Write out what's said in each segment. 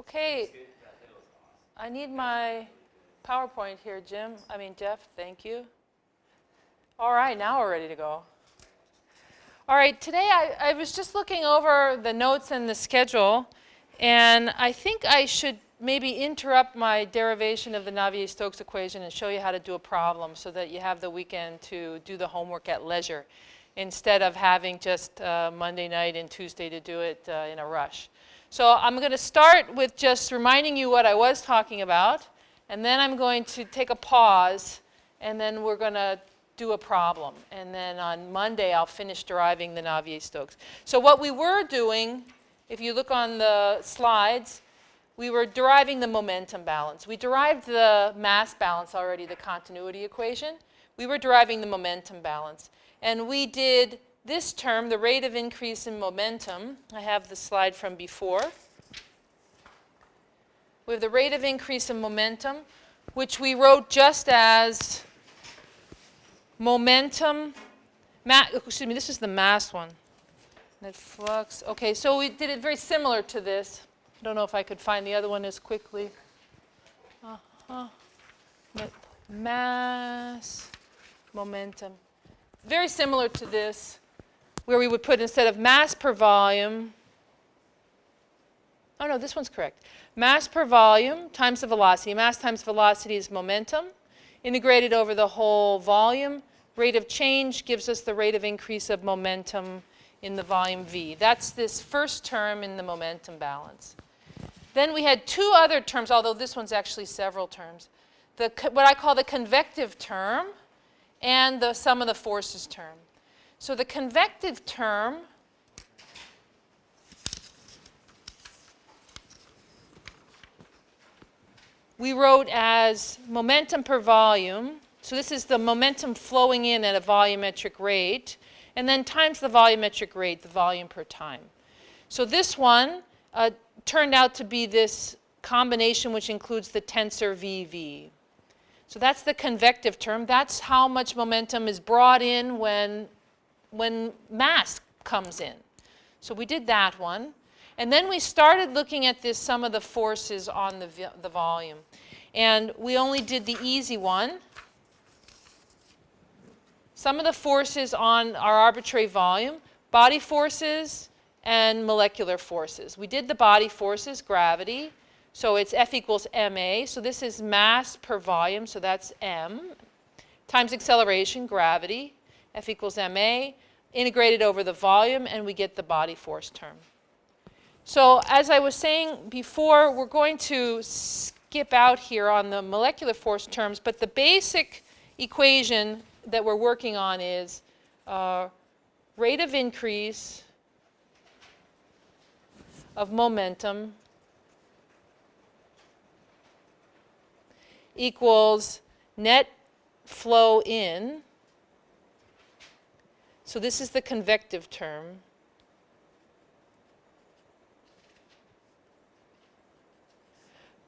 Okay, I need my PowerPoint here, Jeff, thank you. All right, now we're ready to go. All right, today I was just looking over the notes and the schedule, and I think I should maybe interrupt my derivation of the Navier-Stokes equation and show you how to do a problem so that you have the weekend to do the homework at leisure instead of having just Monday night and Tuesday to do it in a rush. So I'm going to start with just reminding you what I was talking about, and then I'm going to take a pause, and then we're going to do a problem. And then on Monday, I'll finish deriving the Navier-Stokes. So what we were doing, if you look on the slides, we were deriving the momentum balance. We derived the mass balance already, the continuity equation. We were deriving the momentum balance. And we did this term, the rate of increase in momentum. I have the slide from before. We have the rate of increase in momentum, which we wrote just as momentum, this is the mass one. Net flux. Okay, so we did it very similar to this. I don't know if I could find the other one as quickly. Mass, momentum. Very similar to this, where we would put instead of mass per volume, oh no, this one's correct. Mass per volume times the velocity. Mass times velocity is momentum. Integrated over the whole volume. Rate of change gives us the rate of increase of momentum in the volume V. That's this first term in the momentum balance. Then we had two other terms, although this one's actually several terms. What I call the convective term and the sum of the forces term. So the convective term we wrote as momentum per volume. So this is the momentum flowing in at a volumetric rate, and then times the volumetric rate, the volume per time. So this one turned out to be this combination which includes the tensor VV. So that's the convective term. That's how much momentum is brought in when mass comes in. So we did that one. And then we started looking at this sum of the forces on the volume. And we only did the easy one. Sum of the forces on our arbitrary volume, body forces and molecular forces. We did the body forces, gravity. So it's F equals ma. So this is mass per volume, so that's m, times acceleration, gravity, F equals ma, integrated over the volume, and we get the body force term. So as I was saying before, we're going to skip out here on the molecular force terms, but the basic equation that we're working on is rate of increase of momentum equals net flow in. So this is the convective term.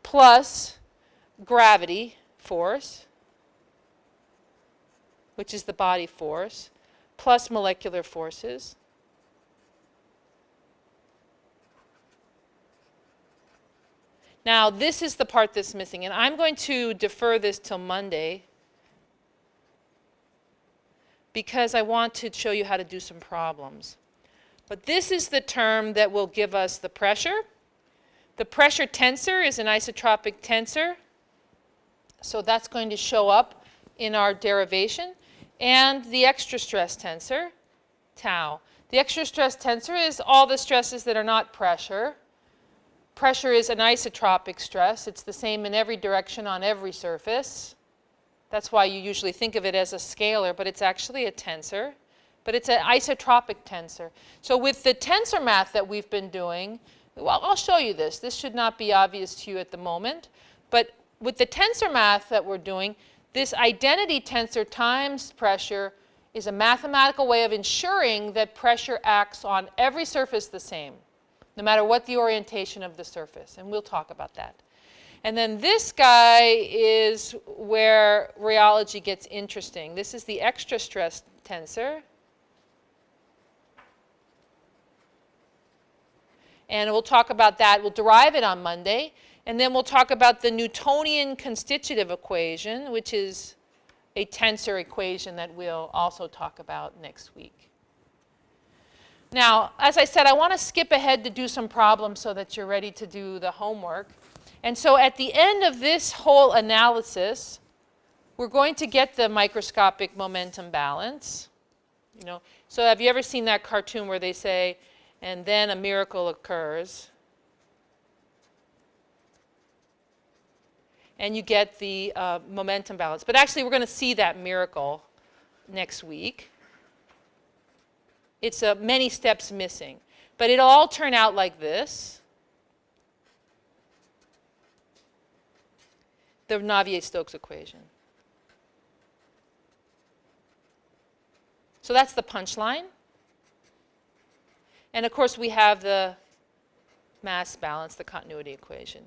Plus gravity force, which is the body force, plus molecular forces. Now, this is the part that's missing, and I'm going to defer this till Monday because I want to show you how to do some problems. But this is the term that will give us the pressure. The pressure tensor is an isotropic tensor, so that's going to show up in our derivation. And the extra stress tensor, tau. The extra stress tensor is all the stresses that are not pressure. Pressure is an isotropic stress. It's the same in every direction on every surface. That's why you usually think of it as a scalar, but it's actually a tensor. But it's an isotropic tensor. So with the tensor math that we've been doing, well, I'll show you this. This should not be obvious to you at the moment. But with the tensor math that we're doing, this identity tensor times pressure is a mathematical way of ensuring that pressure acts on every surface the same, no matter what the orientation of the surface. And we'll talk about that. And then this guy is where rheology gets interesting. This is the extra stress tensor. And we'll talk about that. We'll derive it on Monday. And then we'll talk about the Newtonian constitutive equation, which is a tensor equation that we'll also talk about next week. Now, as I said, I want to skip ahead to do some problems so that you're ready to do the homework. And so at the end of this whole analysis, we're going to get the microscopic momentum balance. You know, so have you ever seen that cartoon where they say, and then a miracle occurs? And you get the momentum balance. But actually, we're going to see that miracle next week. It's many steps missing. But it'll all turn out like this. The Navier-Stokes equation. So that's the punchline. And of course, we have the mass balance, the continuity equation.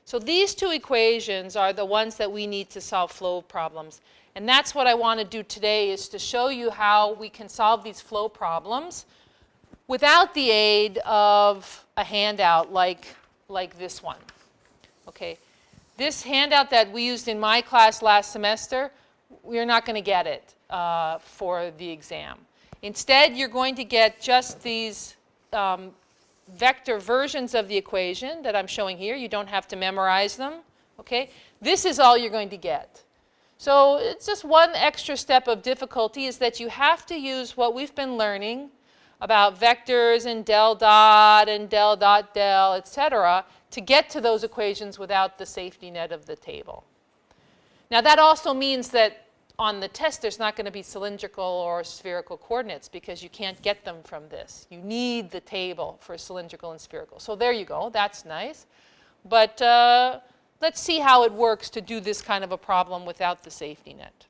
So these two equations are the ones that we need to solve flow problems. And that's what I want to do today, is to show you how we can solve these flow problems without the aid of a handout like this one. Okay. This handout that we used in my class last semester, we're not going to get it for the exam. Instead, you're going to get just these vector versions of the equation that I'm showing here. You don't have to memorize them. Okay? This is all you're going to get. So it's just one extra step of difficulty, is that you have to use what we've been learning about vectors and del dot and del dot del, etc., to get to those equations without the safety net of the table. Now that also means that on the test there's not going to be cylindrical or spherical coordinates, because you can't get them from this. You need the table for cylindrical and spherical. So there you go. That's nice. But let's see how it works to do this kind of a problem without the safety net.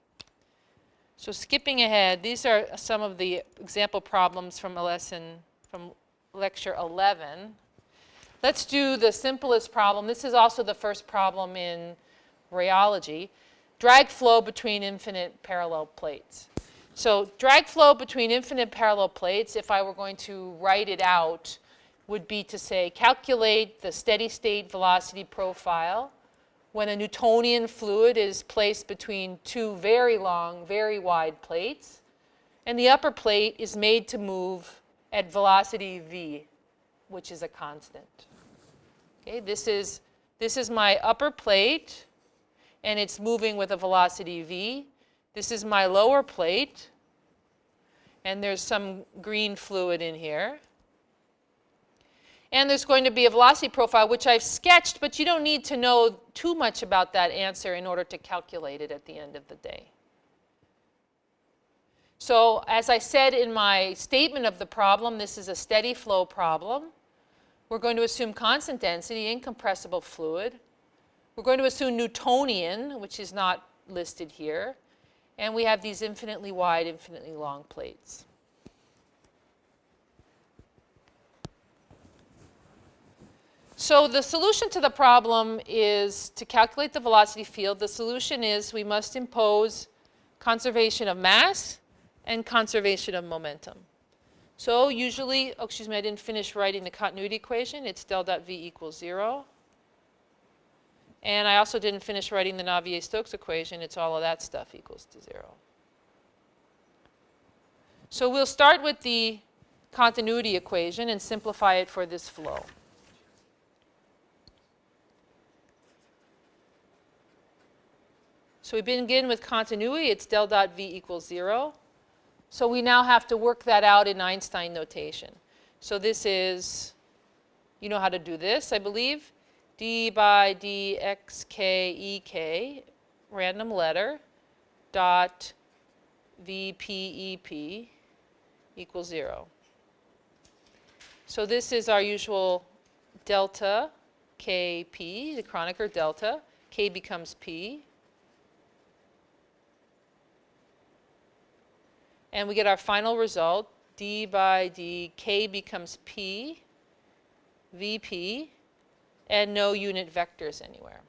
So skipping ahead, these are some of the example problems from lecture 11. Let's do the simplest problem. This is also the first problem in rheology. Drag flow between infinite parallel plates. So drag flow between infinite parallel plates, if I were going to write it out, would be to say, calculate the steady state velocity profile when a Newtonian fluid is placed between two very long, very wide plates, and the upper plate is made to move at velocity v, which is a constant. Okay, this is my upper plate, and it's moving with a velocity v. This is my lower plate, and there's some green fluid in here. And there's going to be a velocity profile, which I've sketched, but you don't need to know too much about that answer in order to calculate it at the end of the day. So as I said in my statement of the problem, this is a steady flow problem. We're going to assume constant density, incompressible fluid. We're going to assume Newtonian, which is not listed here. And we have these infinitely wide, infinitely long plates. So the solution to the problem is to calculate the velocity field. The solution is we must impose conservation of mass and conservation of momentum. So usually, oh, excuse me, I didn't finish writing the continuity equation. It's del dot v equals 0. And I also didn't finish writing the Navier-Stokes equation. It's all of that stuff equals to 0. So we'll start with the continuity equation and simplify it for this flow. So we begin with continuity. It's del dot v equals 0. So we now have to work that out in Einstein notation. So this is, you know how to do this, I believe. D by dx k, random letter, dot vpep equals 0. So this is our usual delta kp, the Kronecker delta. K becomes p. And we get our final result, d by dk becomes p, vp, and no unit vectors anywhere.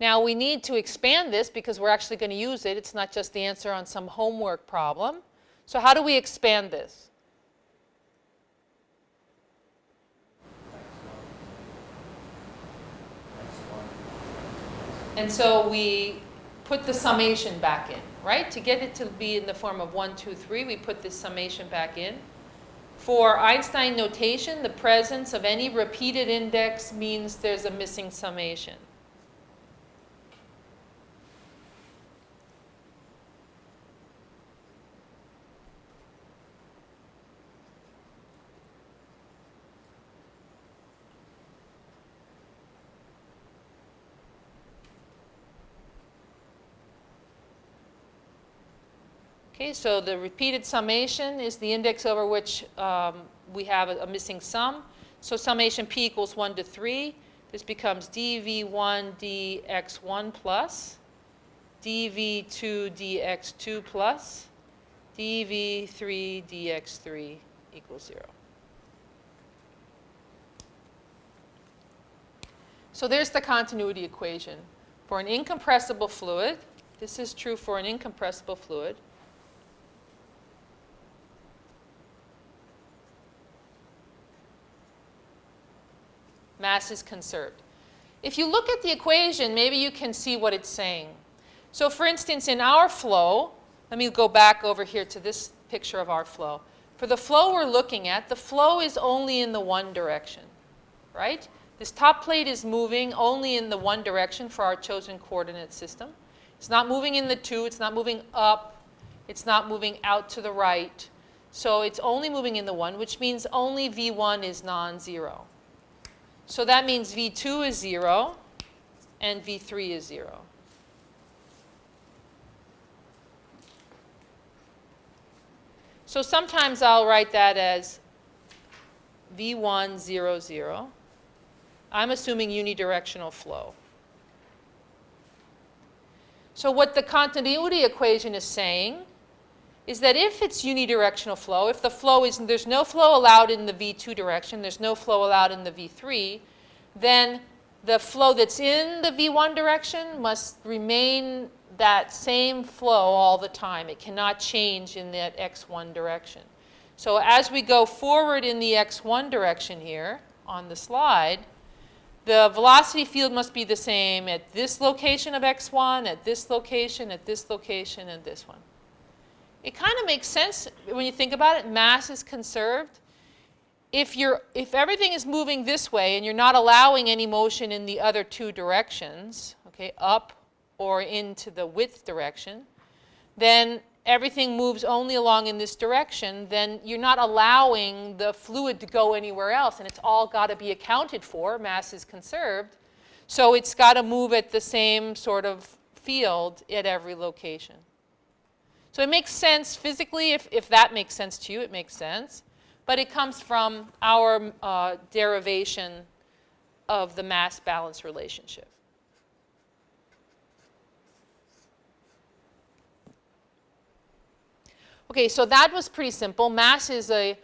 Now we need to expand this because we're actually going to use it. It's not just the answer on some homework problem. So how do we expand this? And so we put the summation back in, right? To get it to be in the form of 1, 2, 3, we put this summation back in. For Einstein notation, the presence of any repeated index means there's a missing summation. Okay, so the repeated summation is the index over which we have a missing sum. So summation p equals 1 to 3. This becomes dv1 dx1 plus dv2 dx2 plus dv3 dx3 equals 0. So there's the continuity equation. For an incompressible fluid, this is true for an incompressible fluid, mass is conserved. If you look at the equation, maybe you can see what it's saying. So for instance, in our flow, let me go back over here to this picture of our flow. For the flow we're looking at, the flow is only in the one direction, right? This top plate is moving only in the one direction for our chosen coordinate system. It's not moving in the two, it's not moving up, it's not moving out to the right. So it's only moving in the one, which means only V1 is non-zero. So that means V2 is 0 and V3 is 0. So sometimes I'll write that as V1, 0, 0. I'm assuming unidirectional flow. So what the continuity equation is saying is that if it's unidirectional flow, if the flow is, there's no flow allowed in the V2 direction, there's no flow allowed in the V3, then the flow that's in the V1 direction must remain that same flow all the time. It cannot change in that x1 direction. So as we go forward in the x1 direction here on the slide, the velocity field must be the same at this location of x1, at this location, at this location, and this one. It kind of makes sense when you think about it. Mass is conserved. If everything is moving this way and you're not allowing any motion in the other two directions, okay, up or into the width direction, then everything moves only along in this direction, then you're not allowing the fluid to go anywhere else, and it's all got to be accounted for. Mass is conserved. So it's got to move at the same sort of field at every location. So it makes sense physically. If that makes sense to you, it makes sense. But it comes from our derivation of the mass balance relationship. Okay, so that was pretty simple. Mass is a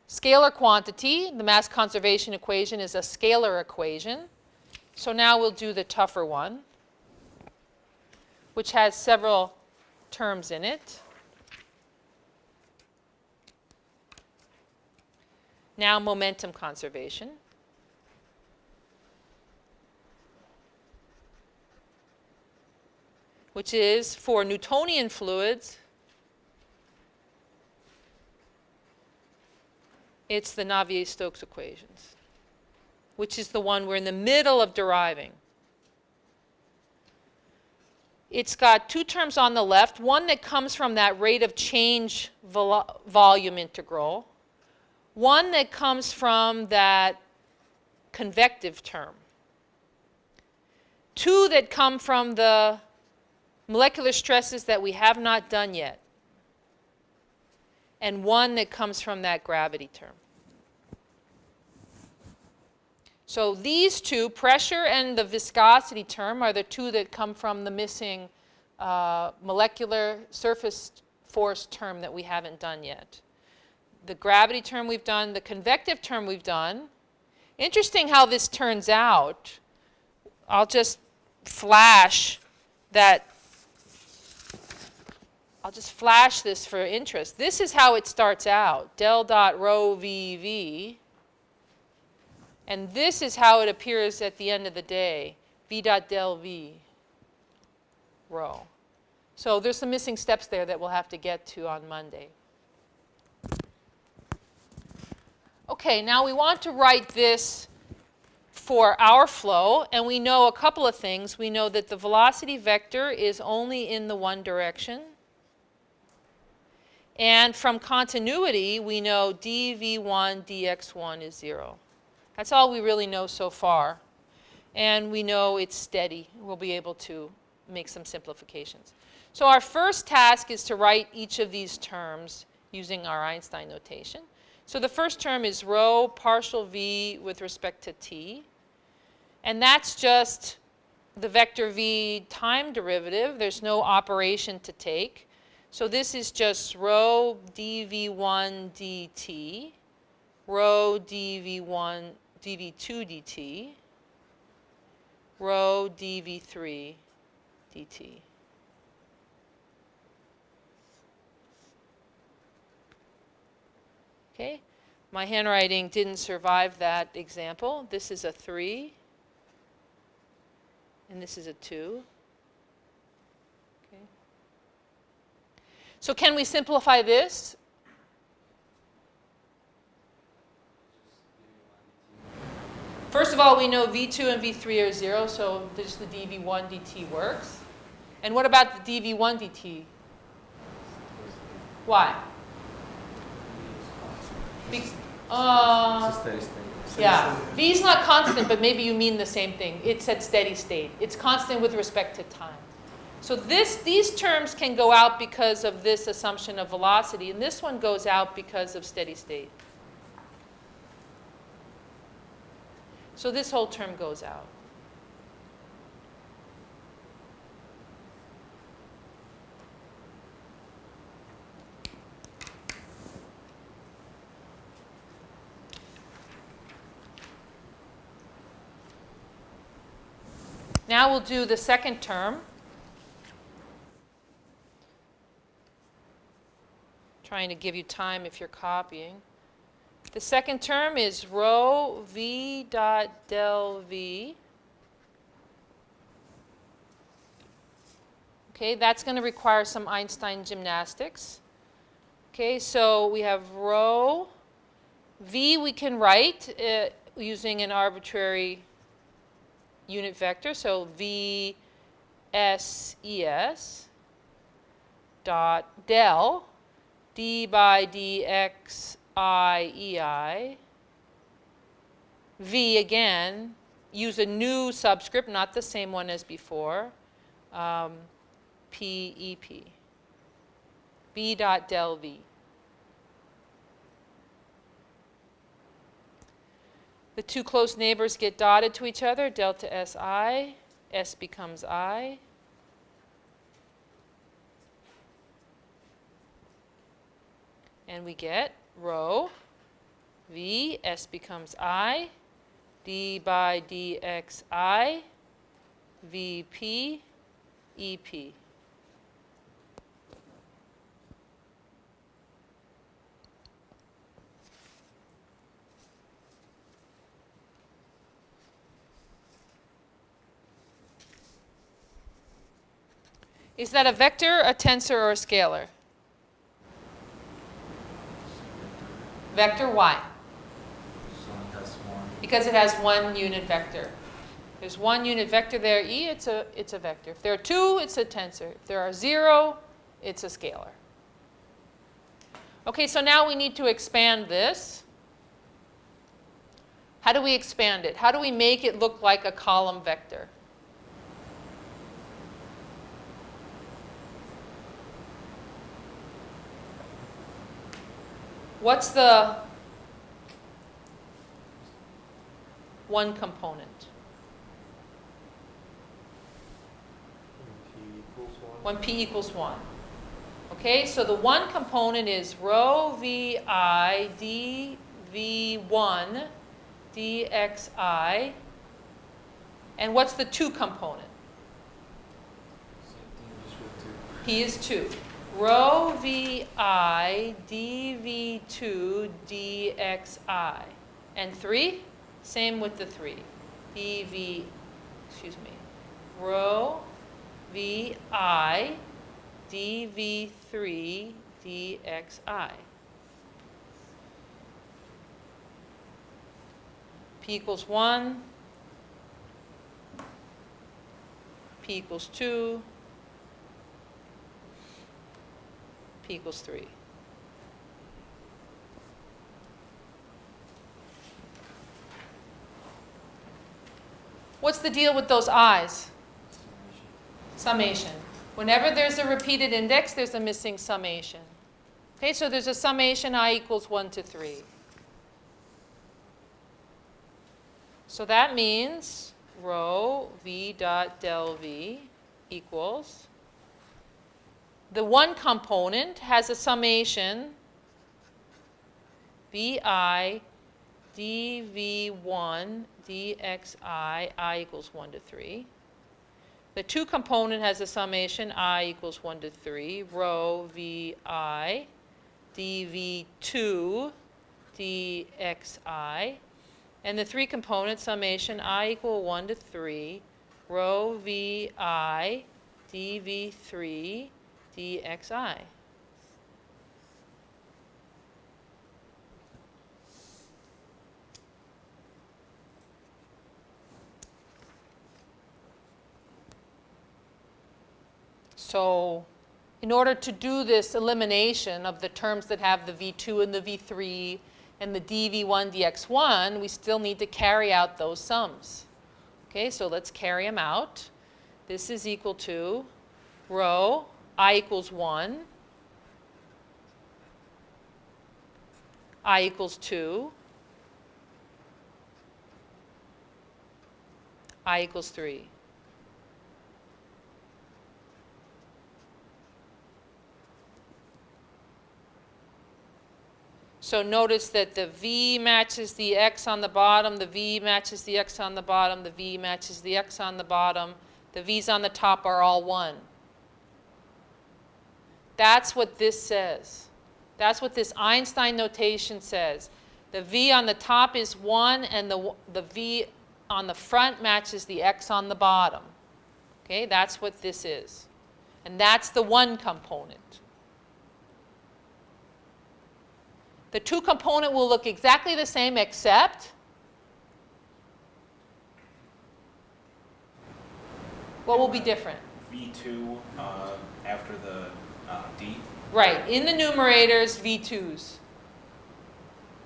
scalar quantity. The mass conservation equation is a scalar equation. So now we'll do the tougher one, which has several terms in it. Now momentum conservation. Which is for Newtonian fluids, it's the Navier-Stokes equations, which is the one we're in the middle of deriving. It's got two terms on the left, one that comes from that rate of change volume integral, one that comes from that convective term, two that come from the molecular stresses that we have not done yet, and one that comes from that gravity term. So these two, pressure and the viscosity term, are the two that come from the missing molecular surface force term that we haven't done yet. The gravity term we've done, the convective term we've done. Interesting how this turns out. I'll just flash that. I'll just flash this for interest. This is how it starts out, del dot rho VV. And this is how it appears at the end of the day, V dot del V rho. So there's some missing steps there that we'll have to get to on Monday. Okay, now we want to write this for our flow, and we know a couple of things. We know that the velocity vector is only in the one direction. And from continuity, we know dv1 dx1 is 0. That's all we really know so far. And we know it's steady. We'll be able to make some simplifications. So our first task is to write each of these terms using our Einstein notation. So the first term is rho partial v with respect to t. And that's just the vector v time derivative. There's no operation to take. So this is just rho dv1 dt, rho dv1 dv2 dt, rho dv3 dt. Okay, my handwriting didn't survive that example. This is a 3, and this is a 2. So can we simplify this? First of all, we know v2 and v3 are 0, so just the dv1 dt works. And what about the dv1 dt? Why? Yeah, v is not constant, but maybe you mean the same thing. It's at steady state. It's constant with respect to time. So these terms can go out because of this assumption of velocity, and this one goes out because of steady state. So this whole term goes out. Now we'll do the second term. Trying to give you time if you're copying. The second term is rho v dot del v. Okay, that's going to require some Einstein gymnastics. Okay, so we have rho v we can write using an arbitrary unit vector, so v s e s dot del d by dx I ei. V again, use a new subscript, not the same one as before, p e p. B dot del v. The two close neighbors get dotted to each other, delta si, s becomes I. And we get rho v, s becomes I, d by dx I, vp, ep. Is that a vector, a tensor, or a scalar? Vector, why? Because it has one unit vector. There's one unit vector there, e, it's a vector. If there are two, it's a tensor. If there are 0, it's a scalar. Okay, so now we need to expand this. How do we expand it? How do we make it look like a column vector? What's the one component? 1p equals 1. Okay, so the one component is rho vi dv1 dxi. And what's the two component? P is 2. Rho vi dv2 dxi. And 3? Same with the 3. Rho vi dv3 dxi. P equals 1. P equals 2. P equals 3. What's the deal with those i's? Summation. Whenever there's a repeated index, there's a missing summation. Okay, so there's a summation I equals 1 to 3. So that means rho v dot del v equals, the one component has a summation vi dv1 dxi, I equals 1 to 3. The two component has a summation I equals 1 to 3, rho vi dv2 dxi. And the three component summation I equal 1 to 3, rho vi dv3 dxi. So in order to do this elimination of the terms that have the v2 and the v3 and the dv1 dx1, we still need to carry out those sums. Okay, so let's carry them out. This is equal to rho I equals 1, I equals 2, I equals 3. So notice that the v matches the x on the bottom, the v matches the x on the bottom, the v matches the x on the bottom, the v's on the top are all 1. That's what this says. That's what this Einstein notation says. The v on the top is 1 and the v on the front matches the x on the bottom. Okay, that's what this is. And that's the one component. The two component will look exactly the same except what will be different? V2 after the D? Right, in the numerators, V2s.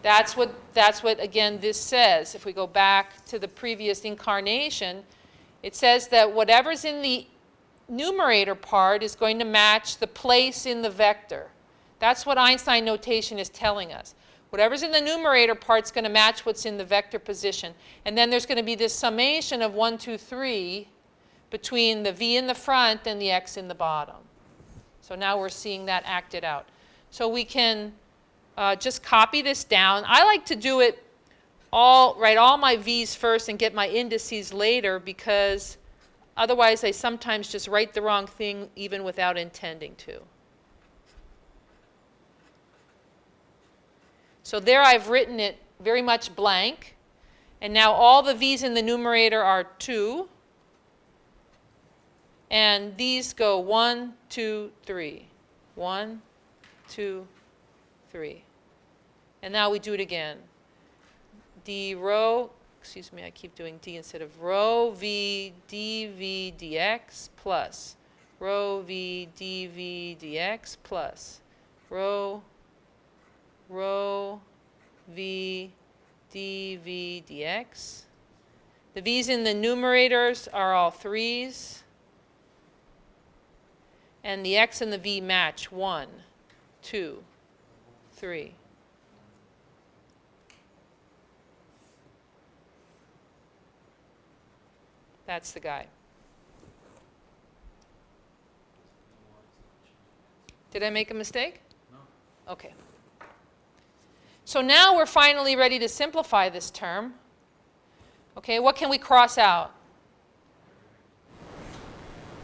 That's what again this says. If we go back to the previous incarnation, it says that whatever's in the numerator part is going to match the place in the vector. That's what Einstein notation is telling us. Whatever's in the numerator part is going to match what's in the vector position. And then there's going to be this summation of 1, 2, 3 between the v in the front and the x in the bottom. So now we're seeing that acted out. So we can just copy this down. I like to do it write all my v's first and get my indices later, because otherwise I sometimes just write the wrong thing even without intending to. So there I've written it very much blank. And now all the v's in the numerator are 2. And these go 1, 2, 3. 1, 2, 3. And now we do it again. D rho, excuse me, I keep doing D instead of rho v dv dx plus rho v dv dx plus rho v dv dx. The v's in the numerators are all 3s. And the x and the v match 1, 2, 3. That's the guy. Did I make a mistake? No. Okay. So now we're finally ready to simplify this term. Okay, what can we cross out?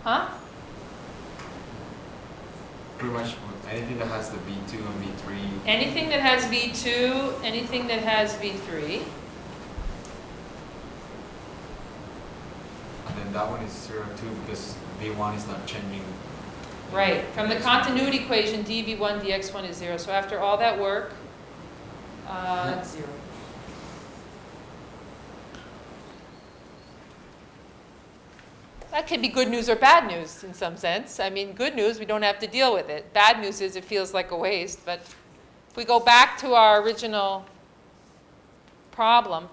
Huh? pretty much anything that has the V2 and V3. Anything that has V2, anything that has V3. And then that one is 0 too because V1 is not changing. Right. From the continuity equation, dv1 dx1 is 0. So after all that work, 0. That could be good news or bad news in some sense. I mean, good news, we don't have to deal with it. Bad news is it feels like a waste. But if we go back to our original problem,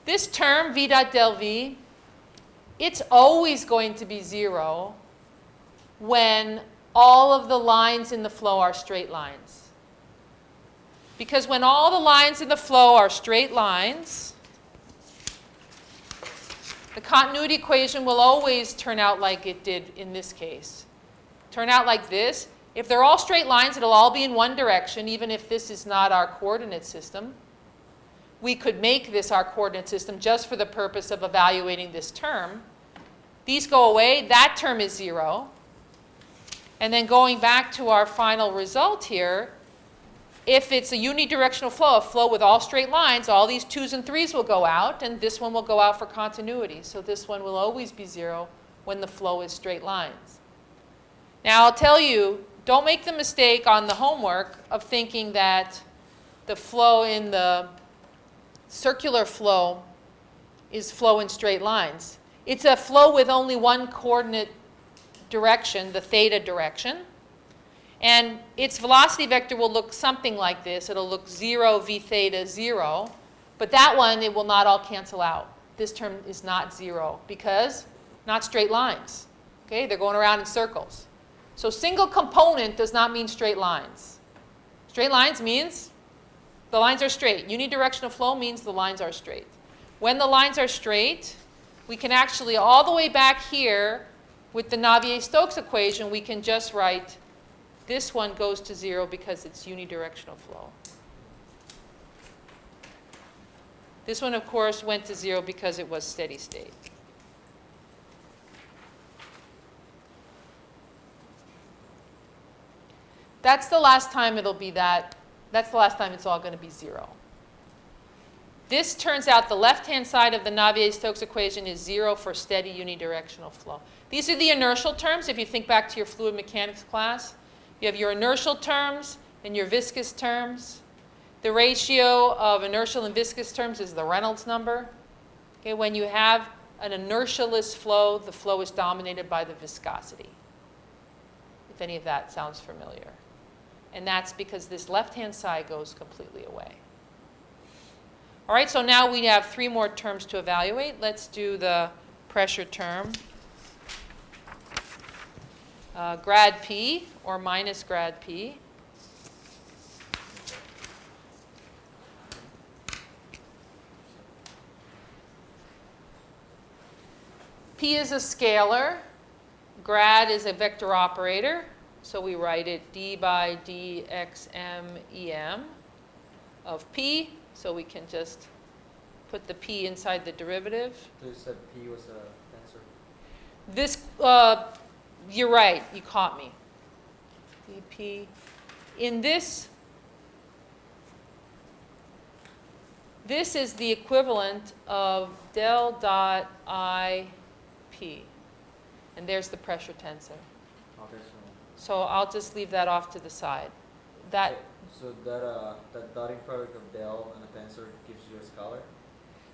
this term, v dot del v, it's always going to be 0 when all of the lines in the flow are straight lines. Because when all the lines in the flow are straight lines, the continuity equation will always turn out like it did in this case. Turn out like this. If they're all straight lines, it'll all be in one direction, even if this is not our coordinate system. We could make this our coordinate system just for the purpose of evaluating this term. These go away. That term is 0. And then going back to our final result here, if it's a unidirectional flow, a flow with all straight lines, all these 2's and 3's will go out, and this one will go out for continuity. So this one will always be 0 when the flow is straight lines. Now I'll tell you, don't make the mistake on the homework of thinking that the flow in the circular flow is flow in straight lines. It's a flow with only one coordinate direction, the theta direction. And its velocity vector will look something like this. It'll look 0 v theta 0. But that one, it will not all cancel out. This term is not 0 because not straight lines. Okay? They're going around in circles. So single component does not mean straight lines. Straight lines means the lines are straight. Unidirectional flow means the lines are straight. When the lines are straight, we can actually, all the way back here, with the Navier-Stokes equation, we can just write this one goes to 0 because it's unidirectional flow. This one, of course, went to 0 because it was steady state. That's the last time it'll be that. That's the last time it's all going to be 0. This turns out the left-hand side of the Navier-Stokes equation is 0 for steady unidirectional flow. These are the inertial terms. If you think back to your fluid mechanics class, you have your inertial terms and your viscous terms. The ratio of inertial and viscous terms is the Reynolds number. Okay, when you have an inertialess flow, the flow is dominated by the viscosity, if any of that sounds familiar. And that's because this left-hand side goes completely away. All right, so now we have 3 more terms to evaluate. Let's do the pressure term. Grad P, or minus grad P. P is a scalar. Grad is a vector operator. So we write it d by dxm em of P. So we can just put the P inside the derivative. So you said P was a tensor? This, you're right, you caught me. dp. In this is the equivalent of del dot I P. And there's the pressure tensor. Okay, So I'll just leave that off to the side. That so that dotting product of del and a tensor gives you a scalar?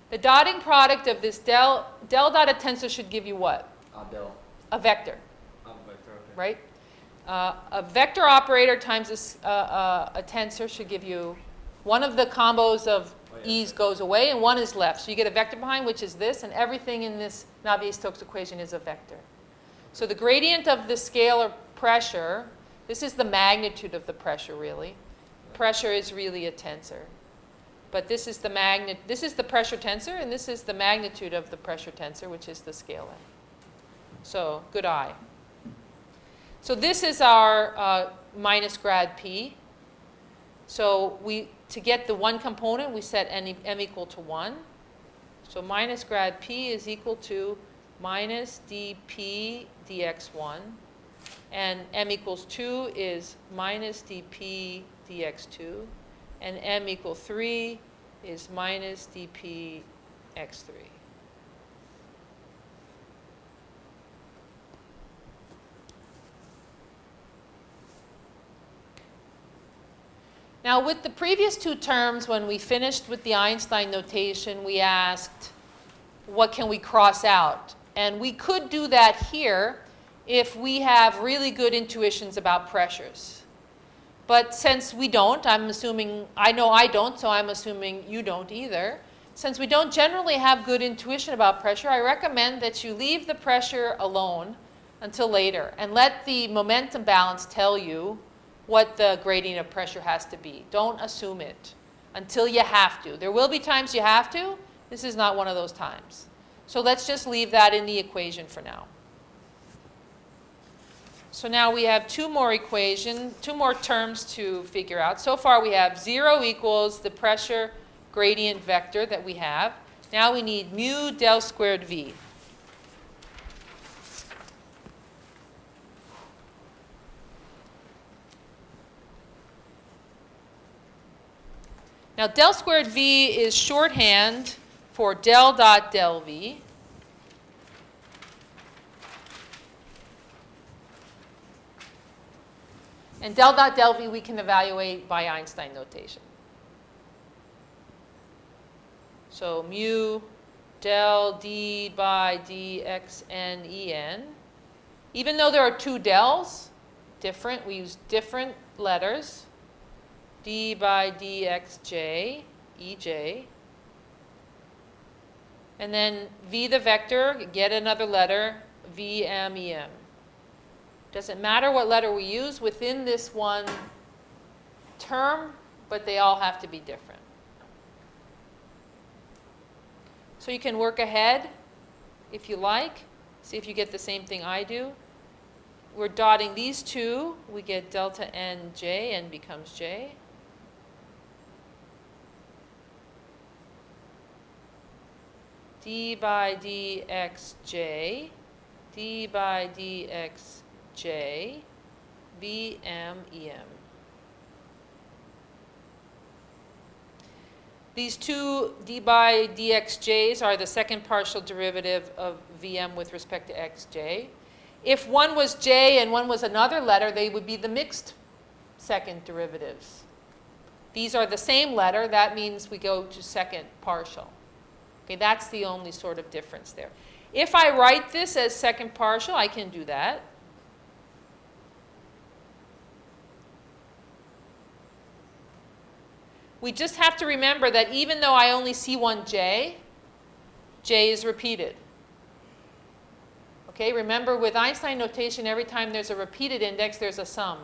the dotting product of this del dot a tensor should give you what? Del. A vector, Vector, okay. right? A vector operator times a tensor should give you one of the combos of e's goes away and one is left. So you get a vector behind, which is this, and everything in this Navier-Stokes equation is a vector. So the gradient of the scalar pressure, this is the magnitude of the pressure really. Pressure is really a tensor. But this is the pressure tensor, and this is the magnitude of the pressure tensor, which is the scalar. So good eye. So this is our minus grad P. So to get the one component, we set m equal to 1. So minus grad P is equal to minus dp dx1 And m equals 2 is minus dp dx2. And m equal 3 is minus dp x3. Now, with the previous two terms, when we finished with the Einstein notation, we asked, what can we cross out? And we could do that here if we have really good intuitions about pressures. But since we don't, I'm assuming, I know I don't, so I'm assuming you don't either. Since we don't generally have good intuition about pressure, I recommend that you leave the pressure alone until later and let the momentum balance tell you what the gradient of pressure has to be. Don't assume it until you have to. There will be times you have to. This is not one of those times. So let's just leave that in the equation for now. So now we have two more terms to figure out. So far we have 0 equals the pressure gradient vector that we have. Now we need mu del squared V. Now del squared V is shorthand for del dot del V. And del dot del V we can evaluate by Einstein notation. So mu del d by dx n e n. Even though there are two dels, different, we use different letters. D by dxj, ej. And then v the vector, get another letter, vm, em. Doesn't matter what letter we use within this one term, but they all have to be different. So you can work ahead if you like. See if you get the same thing I do. We're dotting these two. We get delta n j, n becomes j. D by dxj, d by dxj, vm, em. These two d by dxj's are the second partial derivative of vm with respect to xj. If one was j and one was another letter, they would be the mixed second derivatives. These are the same letter. That means we go to second partial. Okay, that's the only sort of difference there. If I write this as second partial, I can do that. We just have to remember that even though I only see one j, j is repeated. Okay, remember with Einstein notation, every time there's a repeated index, there's a sum.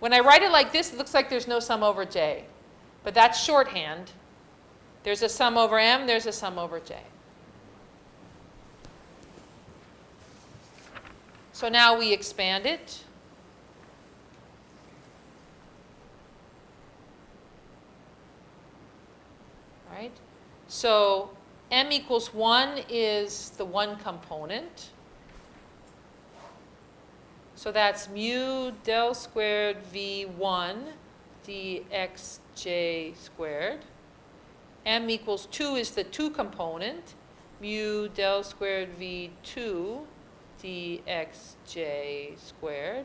When I write it like this, it looks like there's no sum over j. But that's shorthand. There's a sum over m, there's a sum over j. So now we expand it. All right. So m equals 1 is the one component. So that's mu del squared v1 dxj squared. M equals 2 is the two component, mu del squared v2 dxj squared.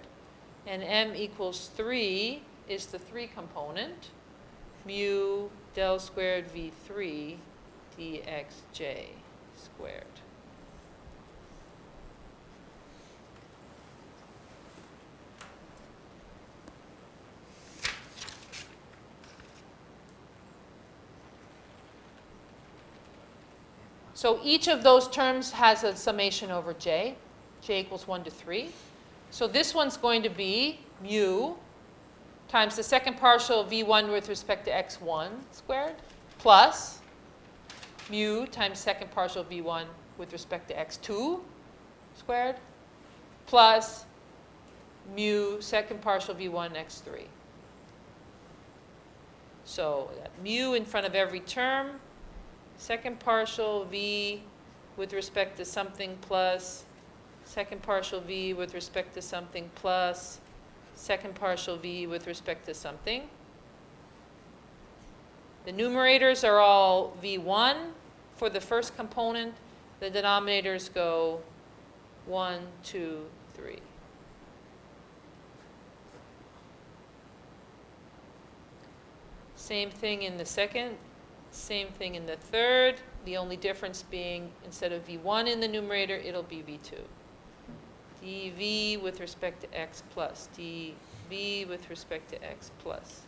And m equals 3 is the three component, mu del squared v3 dxj squared. So each of those terms has a summation over j. J equals 1 to 3. So this one's going to be mu times the second partial of v1 with respect to x1 squared plus mu times second partial of v1 with respect to x2 squared plus mu second partial v1 x3. So mu in front of every term. Second partial v with respect to something plus second partial v with respect to something plus second partial v with respect to something. The numerators are all v1 for the first component. The denominators go 1, 2, 3. Same thing in the second, same thing in the third. The only difference being instead of v1 in the numerator, it'll be v2. dv with respect to x plus, dv with respect to x plus,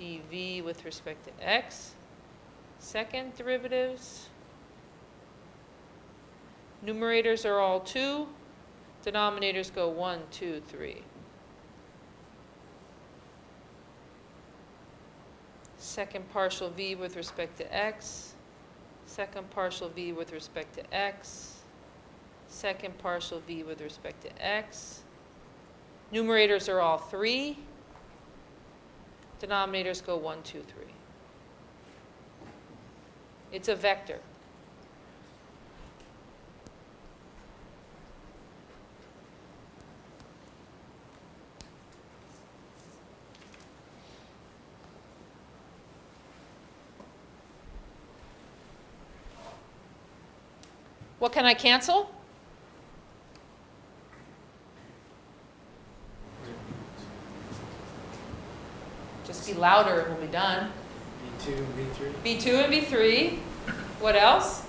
dv with respect to x. Second derivatives. Numerators are all 2. Denominators go 1, 2, 3. Second partial v with respect to x. Second partial v with respect to x. Second partial v with respect to x. Numerators are all 3. Denominators go 1, 2, 3. It's a vector. What can I cancel? Just be louder and we'll be done. B2 and B3. B2 and B3. What else?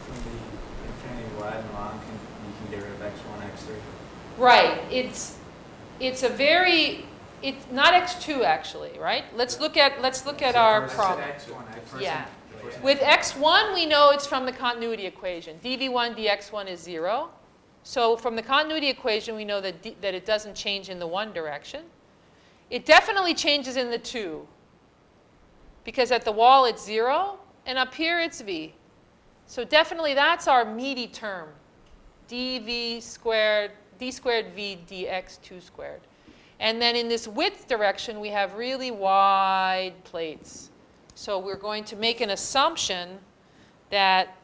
From the infinity wide and long, you can get rid of x1, x3. Right. It's a very, it's not x2 actually, right? Let's look at our problem. Yeah. With x1, we know it's from the continuity equation. dv1 dx1 is 0. So from the continuity equation, we know that it doesn't change in the 1 direction. It definitely changes in the 2. Because at the wall, it's 0. And up here, it's v. So definitely, that's our meaty term. d squared v dx 2 squared. And then in this width direction, we have really wide plates. So we're going to make an assumption that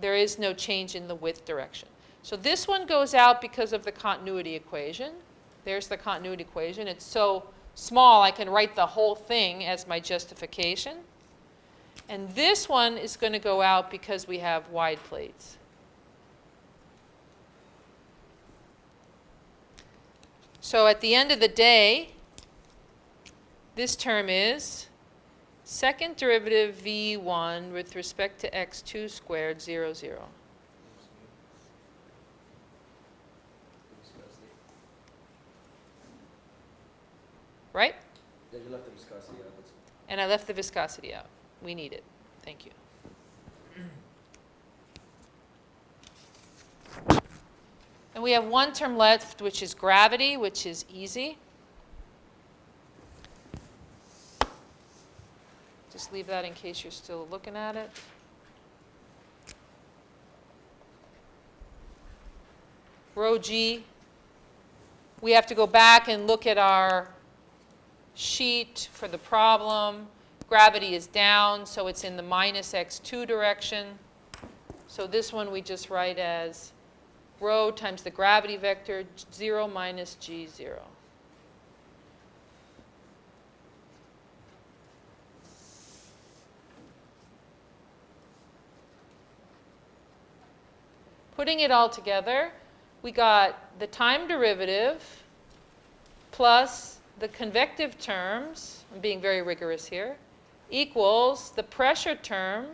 there is no change in the width direction. So this one goes out because of the continuity equation. There's the continuity equation. It's so small I can write the whole thing as my justification. And this one is going to go out because we have wide plates. So at the end of the day, this term is second derivative v1 with respect to x2 squared, 0, 0. Right? Yeah, you left the viscosity out. And I left the viscosity out. We need it. Thank you. And we have one term left, which is gravity, which is easy. Just leave that in case you're still looking at it. Rho g. We have to go back and look at our sheet for the problem. Gravity is down, so it's in the minus x2 direction. So this one we just write as rho times the gravity vector, 0 minus g, 0. Putting it all together, we got the time derivative plus the convective terms, I'm being very rigorous here, equals the pressure term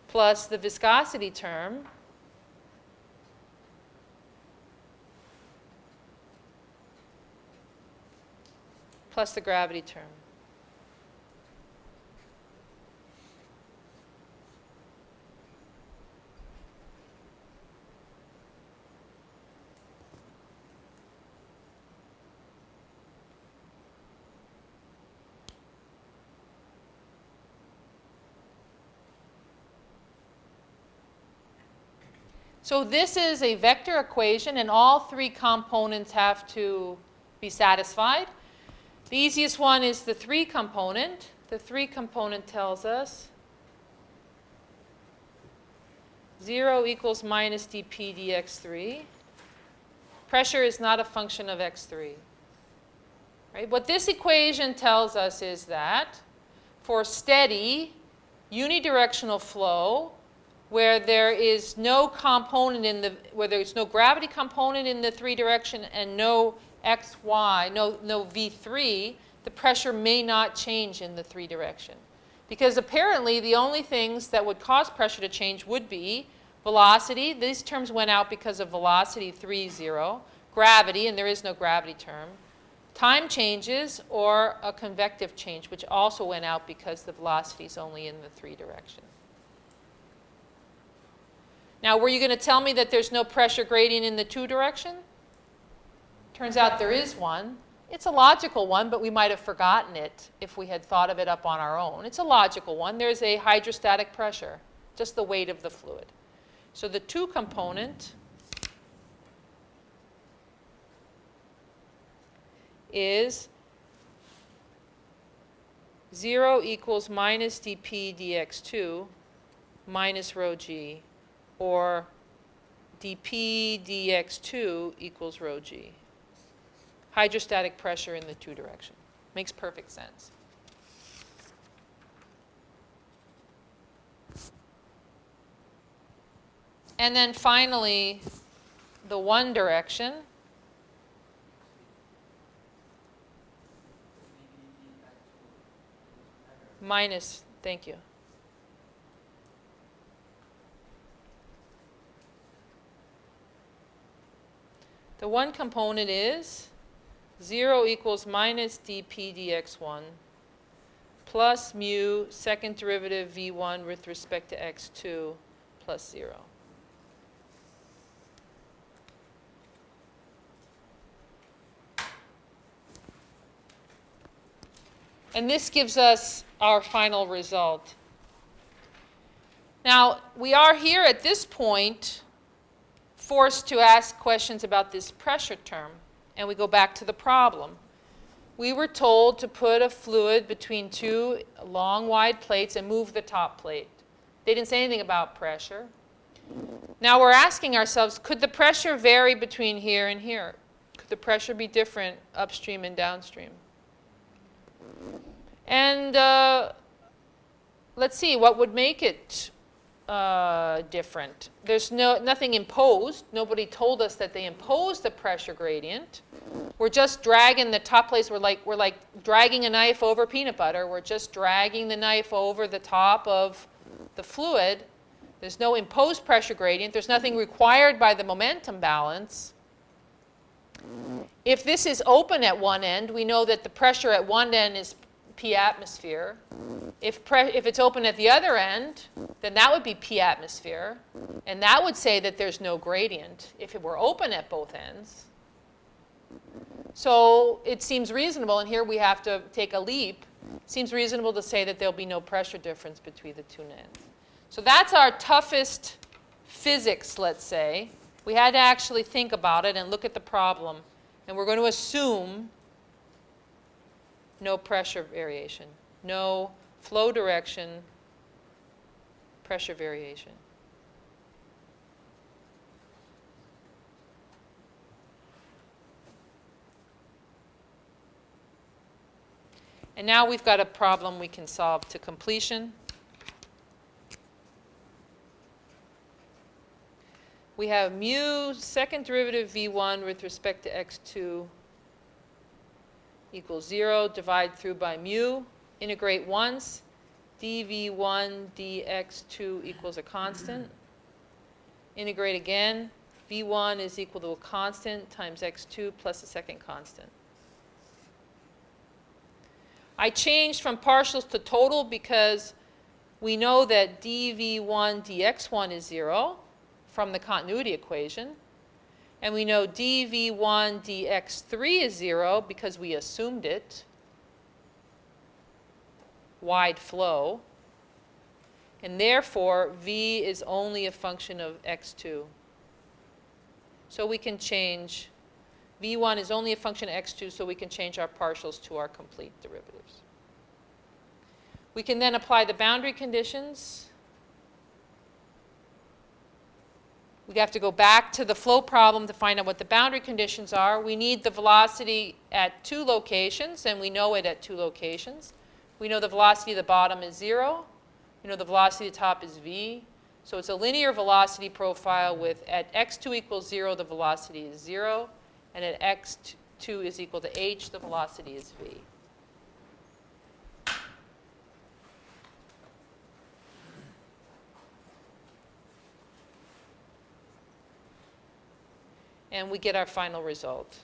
plus the viscosity term plus the gravity term. So this is a vector equation, and all three components have to be satisfied. The easiest one is the 3 component. The 3 component tells us 0 equals minus dp dx3. Pressure is not a function of x3. Right? What this equation tells us is that for steady unidirectional flow, where there is no component in the, where there's no gravity component in the 3 direction and no xy, no v3, the pressure may not change in the 3 direction. Because apparently the only things that would cause pressure to change would be velocity. These terms went out because of velocity 3, 0. Gravity, and there is no gravity term. Time changes, or a convective change, which also went out because the velocity is only in the 3 direction. Now, were you going to tell me that there's no pressure gradient in the 2 direction? Turns out there is one. It's a logical one, but we might have forgotten it if we had thought of it up on our own. It's a logical one. There's a hydrostatic pressure, just the weight of the fluid. So the 2 component is 0 equals minus dp dx2 minus rho g, or dp dx2 equals rho g. Hydrostatic pressure in the 2 direction. Makes perfect sense. And then finally, the 1 direction. Minus, thank you. The 1 component is 0 equals minus dp dx1 plus mu second derivative v1 with respect to x2 plus 0. And this gives us our final result. Now, we are here at this point forced to ask questions about this pressure term, and we go back to the problem. We were told to put a fluid between 2 long, wide plates and move the top plate. They didn't say anything about pressure. Now we're asking ourselves, could the pressure vary between here and here? Could the pressure be different upstream and downstream? And let's see, what would make it different? There's nothing imposed. Nobody told us that they imposed a pressure gradient. We're just dragging the top plates. We're like dragging a knife over peanut butter. We're just dragging the knife over the top of the fluid. There's no imposed pressure gradient. There's nothing required by the momentum balance. If this is open at one end, we know that the pressure at one end is P atmosphere. If it's open at the other end, then that would be P atmosphere. And that would say that there's no gradient if it were open at both ends. So it seems reasonable, and here we have to take a leap. It seems reasonable to say that there'll be no pressure difference between the 2 ends. So that's our toughest physics, let's say. We had to actually think about it and look at the problem. And we're going to assume no pressure variation, no flow direction pressure variation. And now we've got a problem we can solve to completion. We have mu second derivative v1 with respect to x2 equals 0, divide through by mu, integrate once, dv1 dx2 equals a constant. Integrate again, v1 is equal to a constant times x2 plus a second constant. I changed from partials to total because we know that dv1 dx1 is 0 from the continuity equation. And we know dv1 dx3 is 0 because we assumed it. Wide flow. And therefore, v is only a function of x2. So we can change v1 is only a function of x2, so we can change our partials to our complete derivatives. We can then apply the boundary conditions. We have to go back to the flow problem to find out what the boundary conditions are. We need the velocity at 2 locations, and we know it at 2 locations. We know the velocity at the bottom is 0. We know the velocity at the top is v. So it's a linear velocity profile with at x2 equals 0, the velocity is 0. And at x2 is equal to h, the velocity is v. And we get our final result,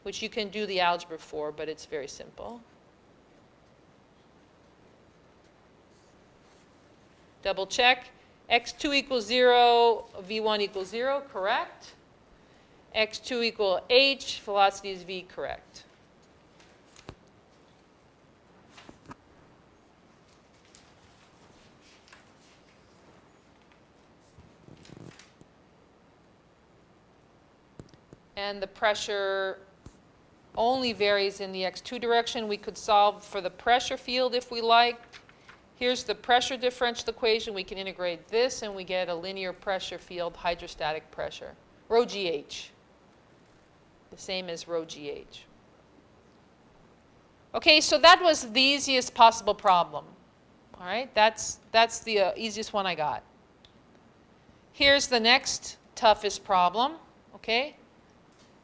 which you can do the algebra for, but it's very simple. Double check. x2 equals 0, v1 equals 0, correct. x2 equal h, velocity is v, correct. And the pressure only varies in the x2 direction. We could solve for the pressure field if we like. Here's the pressure differential equation. We can integrate this, and we get a linear pressure field, hydrostatic pressure, rho GH, the same as rho GH. Okay, so that was the easiest possible problem. All right, that's the easiest one I got. Here's the next toughest problem, okay?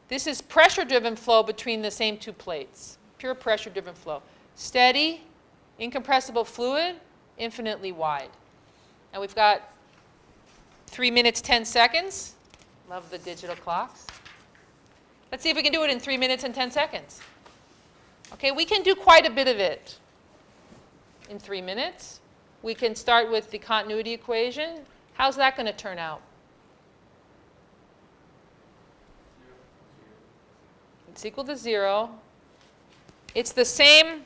This is pressure-driven flow between the same 2 plates, pure pressure-driven flow. Steady, incompressible fluid, infinitely wide. And we've got 3 minutes, 10 seconds. Love the digital clocks. Let's see if we can do it in 3 minutes and 10 seconds. Okay, we can do quite a bit of it in 3 minutes. We can start with the continuity equation. How's that going to turn out? It's equal to 0. It's the same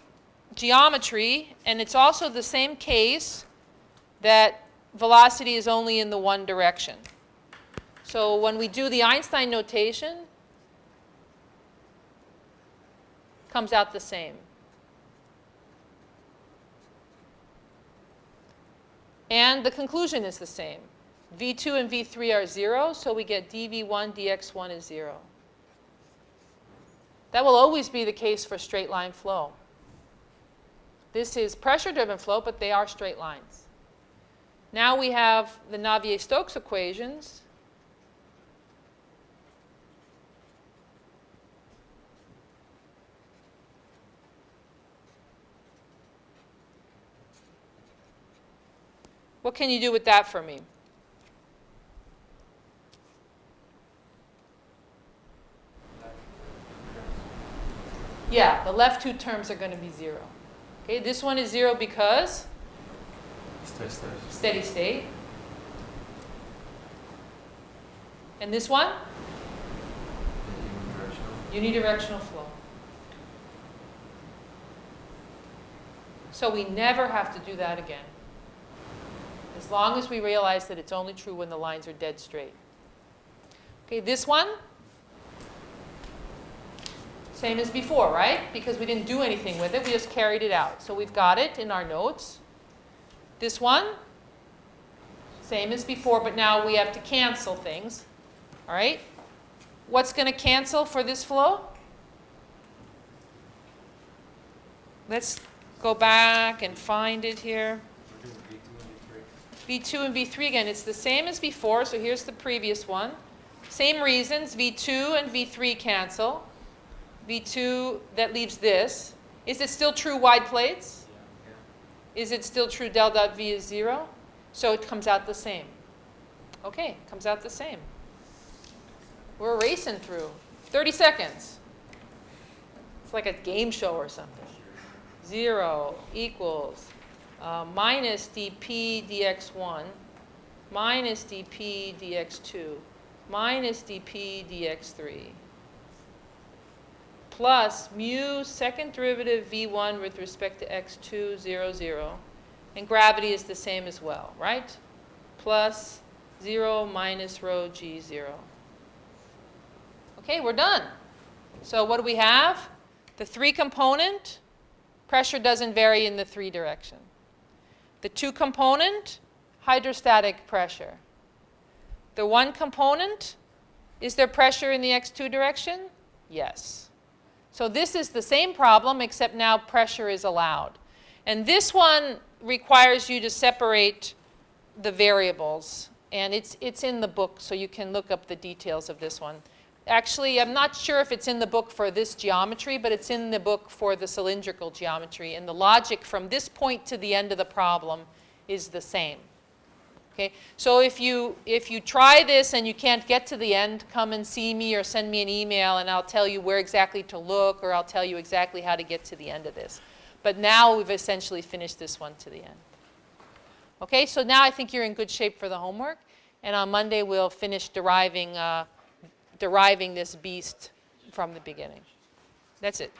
geometry, and it's also the same case that velocity is only in the one direction. So when we do the Einstein notation, it comes out the same. And the conclusion is the same. V2 and V3 are 0, so we get dV1 dx1 is 0. That will always be the case for straight line flow. This is pressure-driven flow, but they are straight lines. Now we have the Navier-Stokes equations. What can you do with that for me? Yeah, the left 2 terms are going to be 0. Okay, this one is 0 because steady state. And this one? Unidirectional flow. So we never have to do that again, as long as we realize that it's only true when the lines are dead straight. Okay, this one? Same as before, right? Because we didn't do anything with it. We just carried it out. So we've got it in our notes. This one, same as before, but now we have to cancel things. All right? What's going to cancel for this flow? Let's go back and find it here. V2 and V3 again. It's the same as before, so here's the previous one. Same reasons. V2 and V3 cancel. V2, that leaves this. Is it still true wide plates? Is it still true del dot V is 0? So it comes out the same. Okay, comes out the same. We're racing through. 30 seconds. It's like a game show or something. 0 equals minus dp dx1 minus dp dx2 minus dp dx3 plus mu second derivative v1 with respect to x2, 0, 0. And gravity is the same as well, right? Plus 0 minus rho g0. Okay, we're done. So what do we have? The 3-component, pressure doesn't vary in the 3 direction. The 2-component, hydrostatic pressure. The 1-component, is there pressure in the x2 direction? Yes. So this is the same problem, except now pressure is allowed. And this one requires you to separate the variables. And it's in the book, so you can look up the details of this one. Actually, I'm not sure if it's in the book for this geometry, but it's in the book for the cylindrical geometry. And the logic from this point to the end of the problem is the same. Okay? So if you try this and you can't get to the end, come and see me or send me an email, and I'll tell you where exactly to look, or I'll tell you exactly how to get to the end of this. But now we've essentially finished this one to the end. Okay, so now I think you're in good shape for the homework. And on Monday, we'll finish deriving this beast from the beginning. That's it.